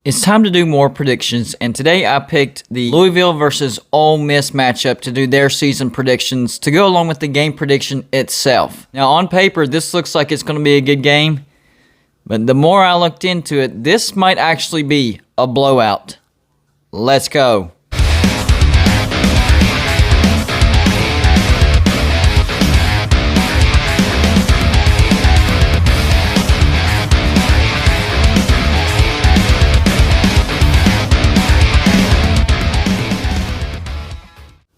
It's time to do more predictions, and today I picked the Louisville versus Ole Miss matchup to do their season predictions to go along with the game prediction itself. Now, on paper, this looks like it's going to be a good game, but the more I looked into it, this might actually be a blowout. Let's go.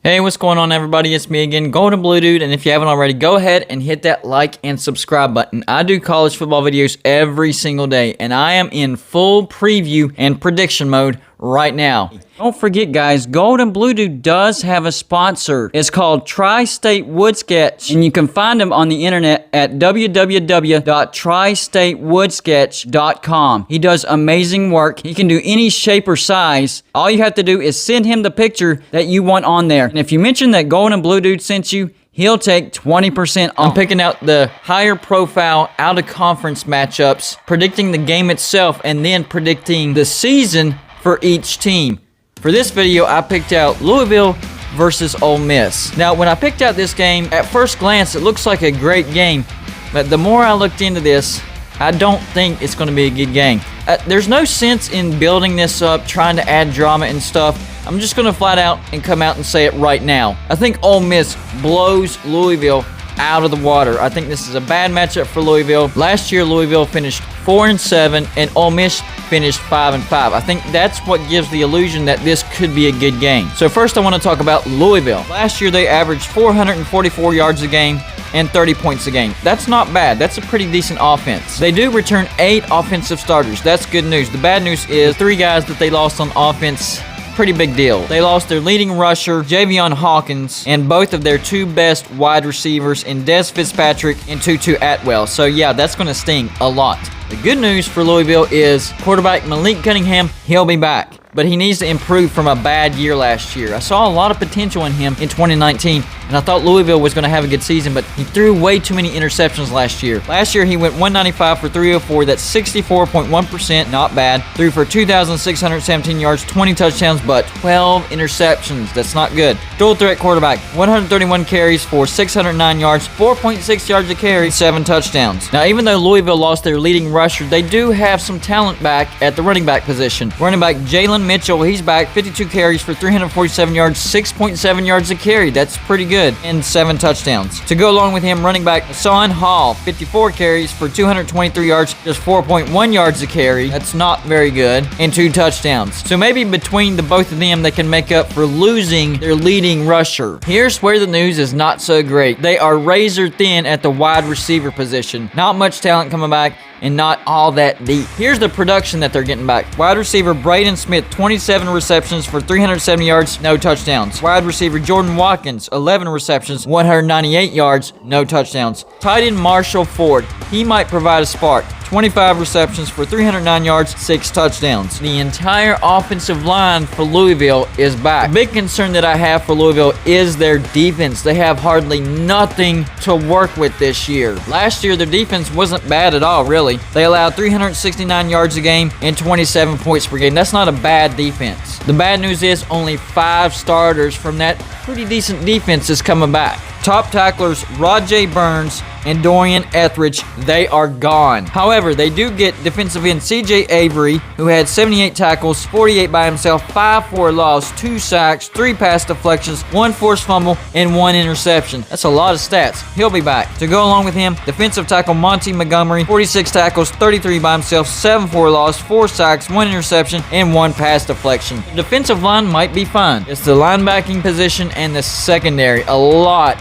Hey, what's going on, everybody? It's me again, Golden Blue Dude, and if you haven't already, go ahead and hit that like and subscribe button. I do college football videos every single day, and I am in full preview and prediction mode right now. Don't forget, guys, Golden Blue Dude does have a sponsor. It's called Tri-State Wood Sketch, and you can find them on the internet at www.tristatewoodsketch.com. He does amazing work. He can do any shape or size. All you have to do is send him the picture that you want on there. And if you mention that Golden Blue Dude sent you, he'll take 20% off. I'm picking out the higher profile out-of-conference matchups, predicting the game itself, and then predicting the season for each team. For this video, I picked out Louisville versus Ole Miss. Now, when I picked out this game, at first glance, it looks like a great game, but the more I looked into this, I don't think it's going to be a good game. There's no sense in building this up, trying to add drama and stuff. I'm just going to flat out and come out and say it right now. I think Ole Miss blows Louisville out of the water. I think this is a bad matchup for Louisville. Last year, Louisville finished 4-7, and Ole Miss finished 5-5. I think that's what gives the illusion that this could be a good game. So first, I want to talk about Louisville. Last year, they averaged 444 yards a game and 30 points a game. That's not bad. That's a pretty decent offense. They do return 8 offensive starters. That's good news. The bad news is 3 guys that they lost on offense. Pretty big deal. They lost their leading rusher, Javion Hawkins, and both of their 2 best wide receivers in Des Fitzpatrick and Tutu Atwell. So yeah, that's going to sting a lot. The good news for Louisville is quarterback Malik Cunningham, he'll be back, but he needs to improve from a bad year last year. I saw a lot of potential in him in 2019, and I thought Louisville was going to have a good season, but he threw way too many interceptions last year. Last year, he went 195 for 304. That's 64.1%, not bad. Threw for 2,617 yards, 20 touchdowns, but 12 interceptions. That's not good. Dual threat quarterback, 131 carries for 609 yards, 4.6 yards a carry, 7 touchdowns. Now, even though Louisville lost their leading rusher, they do have some talent back at the running back position. Running back Jalen Mitchell, he's back, 52 carries for 347 yards, 6.7 yards a carry. That's pretty good, and 7 touchdowns. To go along with him, running back Hassan Hall, 54 carries for 223 yards, just 4.1 yards a carry. That's not very good, and 2 touchdowns. So maybe between the both of them, they can make up for losing their leading rusher. Here's where the news is not so great. They are razor thin at the wide receiver position. Not much talent coming back, and not all that deep. Here's the production that they're getting back. Wide receiver Braden Smith, 27 receptions for 370 yards, no touchdowns. Wide receiver Jordan Watkins, 11 receptions, 198 yards, no touchdowns. Tight end Marshall Ford, he might provide a spark. 25 receptions for 309 yards, 6 touchdowns. The entire offensive line for Louisville is back. The big concern that I have for Louisville is their defense. They have hardly nothing to work with this year. Last year, their defense wasn't bad at all, really. They allowed 369 yards a game and 27 points per game. That's not a bad defense. The bad news is only 5 starters from that pretty decent defense is coming back. Top tacklers Rajay Burns and Dorian Etheridge, they are gone. However, they do get defensive end C.J. Avery, who had 78 tackles, 48 by himself, 5 for a loss, 2 sacks, 3 pass deflections, 1 forced fumble, and 1 interception. That's a lot of stats. He'll be back. To go along with him, defensive tackle Monty Montgomery, 46 tackles, 33 by himself, 7 for a loss, 4 sacks, 1 interception, and 1 pass deflection. The defensive line might be fine. It's the linebacking position and the secondary. A lot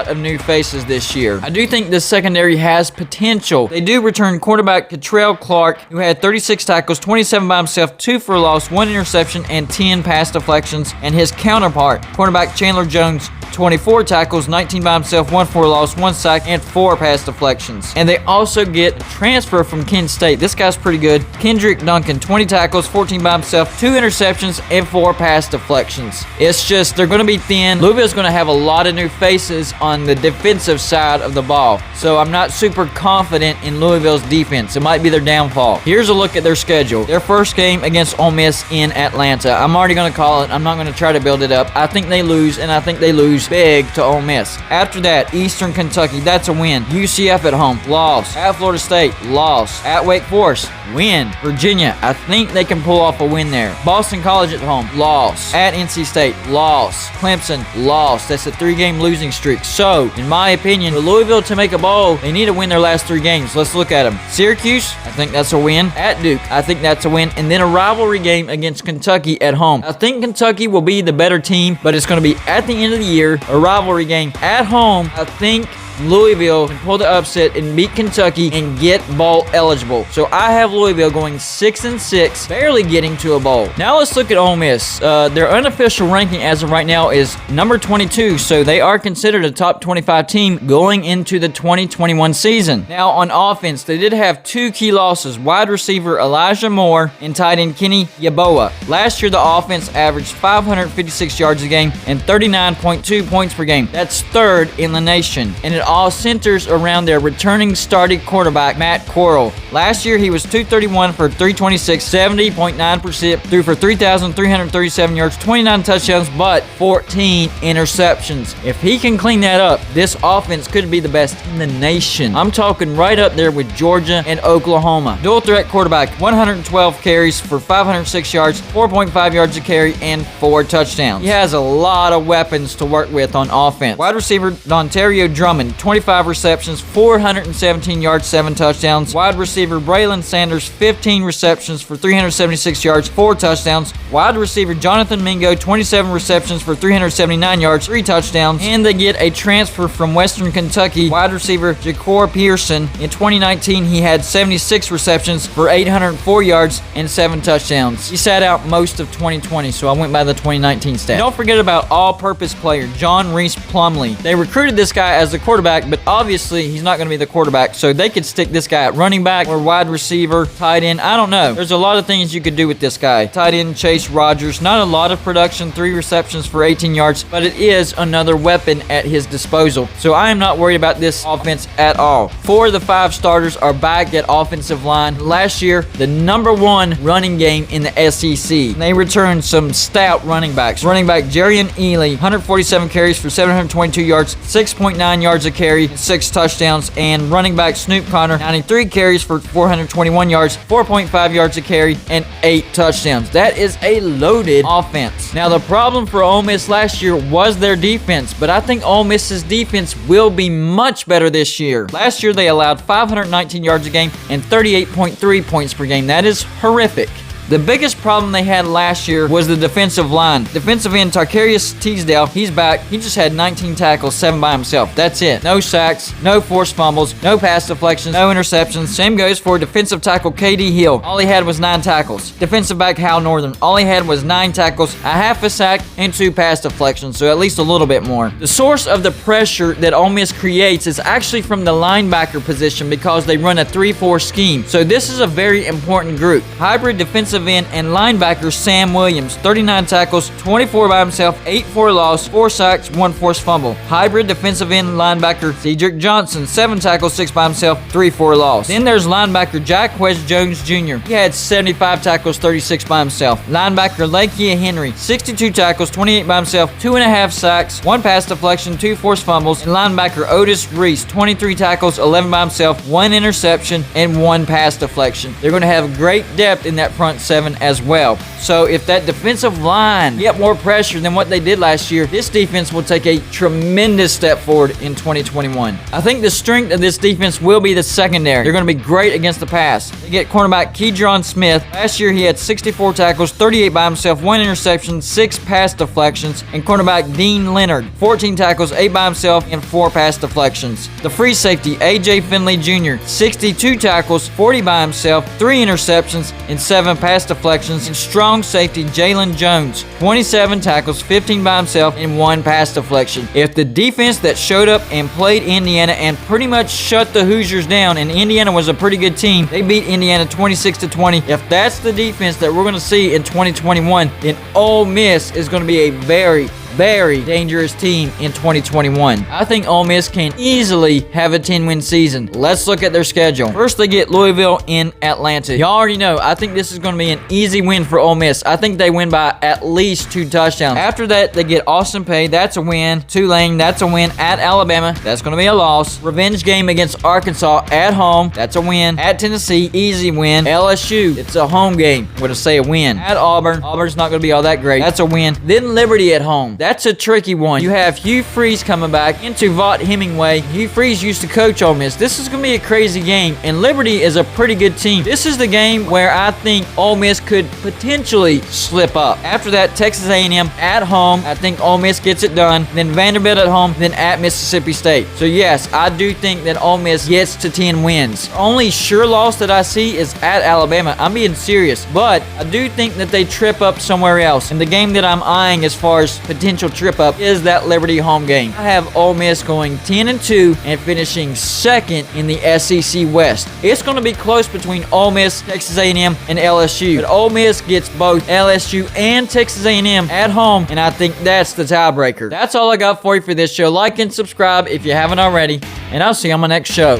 of new faces this year. I do think the secondary has potential. They do return quarterback Catrell Clark, who had 36 tackles, 27 by himself, 2 for a loss, 1 interception, and 10 pass deflections, and his counterpart, quarterback Chandler Jones, 24 tackles, 19 by himself, 1 for loss, 1 sack, and 4 pass deflections. And they also get a transfer from Kent State. This guy's pretty good. Kendrick Duncan, 20 tackles, 14 by himself, 2 interceptions, and 4 pass deflections. It's just, they're going to be thin. Louisville's going to have a lot of new faces on the defensive side of the ball. So I'm not super confident in Louisville's defense. It might be their downfall. Here's a look at their schedule. Their first game against Ole Miss in Atlanta. I'm already going to call it. I'm not going to try to build it up. I think they lose, and I think they lose big to Ole Miss. After that, Eastern Kentucky. That's a win. UCF at home. Loss. At Florida State. Loss. At Wake Forest. Win. Virginia. I think they can pull off a win there. Boston College at home. Loss. At NC State. Loss. Clemson. Loss. That's a 3-game losing streak. So, in my opinion, for Louisville to make a bowl, they need to win their last 3 games. Let's look at them. Syracuse. I think that's a win. At Duke. I think that's a win. And then a rivalry game against Kentucky at home. I think Kentucky will be the better team, but it's going to be at the end of the year, a rivalry game at home. I think Louisville can pull the upset and beat Kentucky and get bowl eligible. So I have Louisville going 6-6, barely getting to a bowl. Now let's look at Ole Miss. Their unofficial ranking as of right now is number 22, so they are considered a top 25 team going into the 2021 season. Now on offense, they did have 2 key losses: wide receiver Elijah Moore and tight end Kenny Yeboah. Last year, the offense averaged 556 yards a game and 39.2 points per game. That's 3rd in the nation, and it all centers around their returning starting quarterback, Matt Corral. Last year, he was 231 for 326, 70.9%, threw for 3,337 yards, 29 touchdowns, but 14 interceptions. If he can clean that up, this offense could be the best in the nation. I'm talking right up there with Georgia and Oklahoma. Dual threat quarterback, 112 carries for 506 yards, 4.5 yards a carry, and 4 touchdowns. He has a lot of weapons to work with on offense. Wide receiver Dontario Drummond, 25 receptions, 417 yards, 7 touchdowns. Wide receiver Braylon Sanders, 15 receptions for 376 yards, 4 touchdowns. Wide receiver Jonathan Mingo, 27 receptions for 379 yards, 3 touchdowns. And they get a transfer from Western Kentucky, wide receiver Ja'Cour Pearson. In 2019, he had 76 receptions for 804 yards and 7 touchdowns. He sat out most of 2020, so I went by the 2019 stat. Don't forget about all-purpose player John Reese Plumlee. They recruited this guy as the quarterback, but obviously he's not going to be the quarterback, so they could stick this guy at running back or wide receiver, tight end. I don't know. There's a lot of things you could do with this guy. Tight end Chase Rogers, not a lot of production, 3 receptions for 18 yards, but it is another weapon at his disposal. So I am not worried about this offense at all. 4 of the 5 starters are back at offensive line. Last year, the number 1 running game in the SEC. They returned some stout running backs. Running back Jarian Ely, 147 carries for 722 yards, 6.9 yards a carry, 6 touchdowns. And running back Snoop Connor, 93 carries for 421 yards, 4.5 yards a carry, and 8 touchdowns. That is a loaded offense. Now, the problem for Ole Miss last year was their defense, but I think Ole Miss's defense will be much better this year. Last year, they allowed 519 yards a game and 38.3 points per game. That is horrific. The biggest problem they had last year was the defensive line. Defensive end Tarkarius Teasdale, he's back. He just had 19 tackles, 7 by himself. That's it. No sacks, no forced fumbles, no pass deflections, no interceptions. Same goes for defensive tackle KD Hill. All he had was 9 tackles. Defensive back Hal Northern, all he had was 9 tackles, a half a sack, and 2 pass deflections, so at least a little bit more. The source of the pressure that Ole Miss creates is actually from the linebacker position because they run a 3-4 scheme. So this is a very important group. Hybrid defensive end and linebacker Sam Williams, 39 tackles, 24 by himself, 8 for loss, 4 sacks, 1 forced fumble. Hybrid defensive end linebacker Cedric Johnson, 7 tackles, 6 by himself, 3 for loss. Then there's linebacker Jack West Jones Jr. He had 75 tackles, 36 by himself. Linebacker Lakia Henry, 62 tackles, 28 by himself, 2.5 sacks, 1 pass deflection, 2 forced fumbles. And linebacker Otis Reese, 23 tackles, 11 by himself, 1 interception, and 1 pass deflection. They're going to have great depth in that front 7 as well. So if that defensive line get more pressure than what they did last year, this defense will take a tremendous step forward in 2021. I think the strength of this defense will be the secondary. They're going to be great against the pass. They get cornerback Keydron Smith. Last year he had 64 tackles, 38 by himself, 1 interception, 6 pass deflections. And cornerback Dean Leonard, 14 tackles, 8 by himself, and 4 pass deflections. The free safety AJ Finley Jr., 62 tackles, 40 by himself, 3 interceptions, and 7 pass pass deflections, and strong safety Jalen Jones, 27 tackles, 15 by himself, and 1 pass deflection. If the defense that showed up and played Indiana and pretty much shut the Hoosiers down, and Indiana was a pretty good team, they beat Indiana 26-20. If that's the defense that we're going to see in 2021, then Ole Miss is going to be a very dangerous team in 2021. I think Ole Miss can easily have a 10-win season. Let's look at their schedule. First, they get Louisville in Atlanta. Y'all already know, I think this is going to be an easy win for Ole Miss. I think they win by at least 2 touchdowns. After that, they get Austin Peay. That's a win. Tulane, that's a win. At Alabama, that's going to be a loss. Revenge game against Arkansas at home. That's a win. At Tennessee, easy win. LSU, it's a home game. I'm going to say a win. At Auburn, Auburn's not going to be all that great. That's a win. Then Liberty at home. That's a tricky one. You have Hugh Freeze coming back into Vaught Hemingway. Hugh Freeze used to coach Ole Miss. This is going to be a crazy game, and Liberty is a pretty good team. This is the game where I think Ole Miss could potentially slip up. After that, Texas A&M at home. I think Ole Miss gets it done. Then Vanderbilt at home. Then at Mississippi State. So yes, I do think that Ole Miss gets to 10 wins. Only sure loss that I see is at Alabama. I'm being serious, but I do think that they trip up somewhere else. And the game that I'm eyeing as far as potential trip up is that Liberty home game. I have Ole Miss going 10-2 and finishing second in the SEC West. It's going to be close between Ole Miss, Texas A&M, and LSU. But Ole Miss gets both LSU and Texas A&M at home, and I think that's the tiebreaker. That's all I got for you for this show. Like and subscribe if you haven't already, and I'll see you on my next show.